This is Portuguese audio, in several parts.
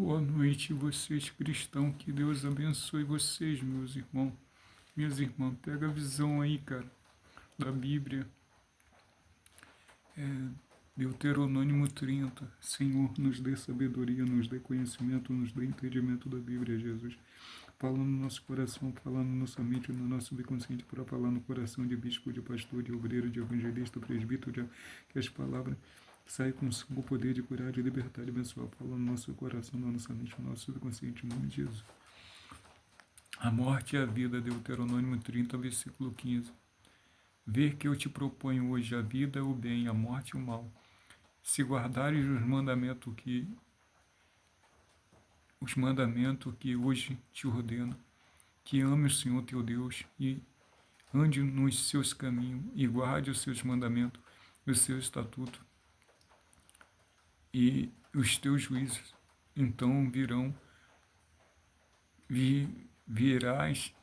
Boa noite, vocês cristãos. Que Deus abençoe vocês, meus irmãos. Minhas irmãs, pega a visão aí, cara, da Bíblia. Deuteronômio 30. Senhor, nos dê sabedoria, nos dê conhecimento, nos dê entendimento da Bíblia, Jesus. Fala no nosso coração, fala na nossa mente, no nosso subconsciente, para falar no coração de bispo, de pastor, de obreiro, de evangelista, presbítero, que as palavras saem com o poder de curar, de libertar, de abençoar. Fala no nosso coração, na nossa mente, no nosso subconsciente, em nome de Jesus. A morte e a vida, Deuteronômio 30, versículo 15. Ver que eu te proponho hoje a vida, o bem, a morte e o mal. Se guardares os mandamentos que hoje te ordeno, que ame o Senhor teu Deus e ande nos seus caminhos e guarde os seus mandamentos, os seus estatutos e os teus juízos. Então viverás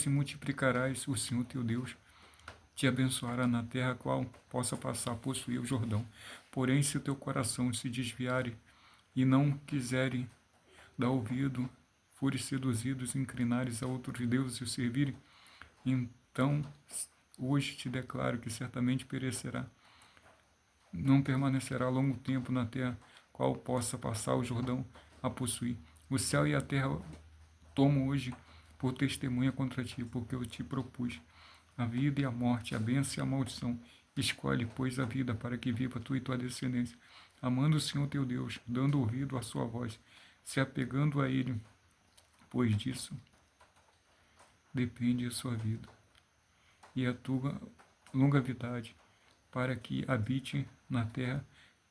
e multiplicarás. O Senhor teu Deus te abençoará na terra, qual possa passar a possuir o Jordão. Porém, se o teu coração se desviare e não quiserem dar ouvido, forem seduzidos, inclinares a outros deuses e o servirem, então hoje te declaro que certamente perecerá. Não permanecerá longo tempo na terra, qual possa passar o Jordão a possuir. O céu e a terra tomo hoje por testemunha contra ti, porque eu te propus a vida e a morte, a bênção e a maldição. Escolhe, pois, a vida, para que viva tu e tua descendência, amando o Senhor teu Deus, dando ouvido à sua voz, se apegando a Ele, pois disso depende a sua vida e a tua longevidade, para que habite na terra,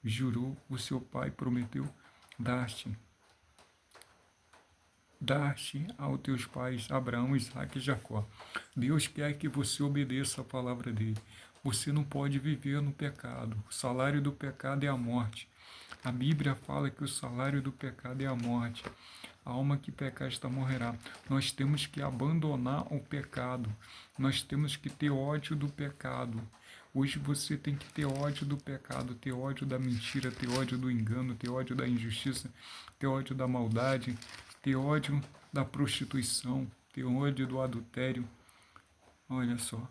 jurou o seu pai, prometeu, dar-te aos teus pais, Abraão, Isaque e Jacó. Deus quer que você obedeça a palavra dele. Você não pode viver no pecado. O salário do pecado é a morte. A Bíblia fala que o salário do pecado é a morte. A alma que pecar, esta morrerá. Nós temos que abandonar o pecado. Nós temos que ter ódio do pecado. Hoje você tem que ter ódio do pecado, ter ódio da mentira, ter ódio do engano, ter ódio da injustiça, ter ódio da maldade, ter ódio da prostituição, ter ódio do adultério. Olha só,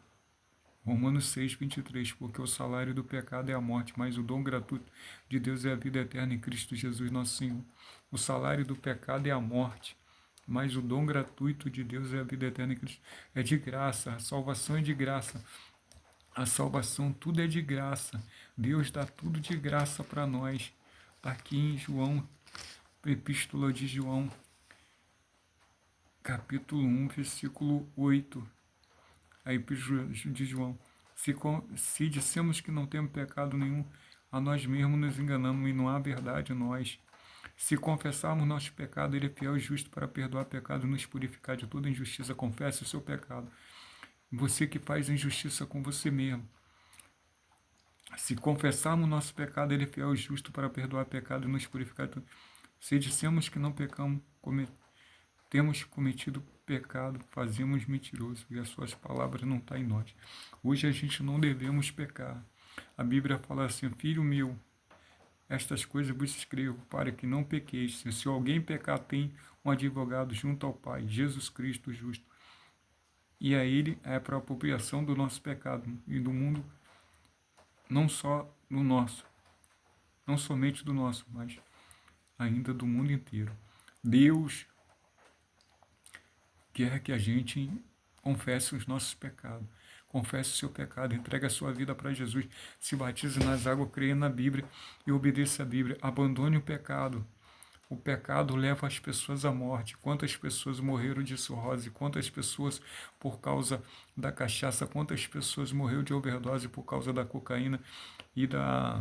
Romanos 6, 23, porque o salário do pecado é a morte, mas o dom gratuito de Deus é a vida eterna em Cristo Jesus nosso Senhor. O salário do pecado é a morte, mas o dom gratuito de Deus é a vida eterna em Cristo. É de graça, a salvação é de graça. A salvação, tudo é de graça. Deus dá tudo de graça para nós. Está aqui em João, Epístola de João, capítulo 1, versículo 8. A Epístola de João. Se dissemos que não temos pecado nenhum, a nós mesmos nos enganamos e não há verdade em nós. Se confessarmos nosso pecado, Ele é fiel e justo para perdoar pecado e nos purificar de toda injustiça. Confesse o seu pecado. Você que faz injustiça com você mesmo. Se confessarmos nosso pecado, Ele é fiel e justo para perdoar pecado e nos purificar. Se dissemos que não pecamos, temos cometido pecado, fazemos mentiroso e as suas palavras não estão em nós. Hoje a gente não devemos pecar. A Bíblia fala assim: filho meu, estas coisas vos escrevo para que não pequeis. Se alguém pecar, tem um advogado junto ao Pai, Jesus Cristo justo. E a Ele é para a apropriação do nosso pecado e do mundo, não só do nosso, não somente do nosso, mas ainda do mundo inteiro. Deus quer que a gente confesse os nossos pecados. Confesse o seu pecado, entregue a sua vida para Jesus, se batize nas águas, creia na Bíblia e obedeça a Bíblia. Abandone o pecado. O pecado leva as pessoas à morte. Quantas pessoas morreram de cirrose? Quantas pessoas por causa da cachaça? Quantas pessoas morreram de overdose por causa da cocaína e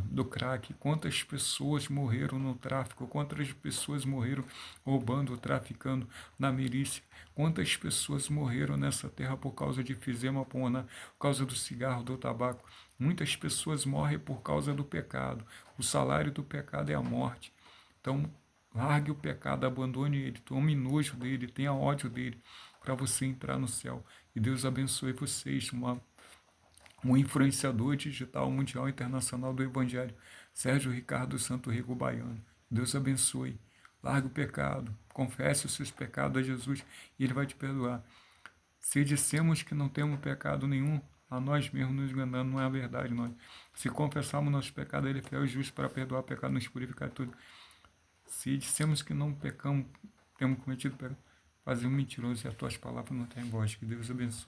do crack? Quantas pessoas morreram no tráfico? Quantas pessoas morreram roubando, traficando na milícia? Quantas pessoas morreram nessa terra por causa de fizema pulmonar, por causa do cigarro, do tabaco? Muitas pessoas morrem por causa do pecado. O salário do pecado é a morte. Então, largue o pecado, abandone ele, tome nojo dele, tenha ódio dele, para você entrar no céu. E Deus abençoe vocês, um influenciador digital mundial internacional do Evangelho, Sérgio Ricardo Santo Rico Baiano. Deus abençoe. Largue o pecado. Confesse os seus pecados a Jesus e Ele vai te perdoar. Se dissemos que não temos pecado nenhum, a nós mesmos nos enganando, não é a verdade. Nós. Se confessarmos nossos pecados, Ele é fiel e justo para perdoar o pecado e nos purificar tudo. Se dissemos que não pecamos, temos cometido pecado, fazemos mentiroso e as tuas palavras não têm voz. Que Deus abençoe.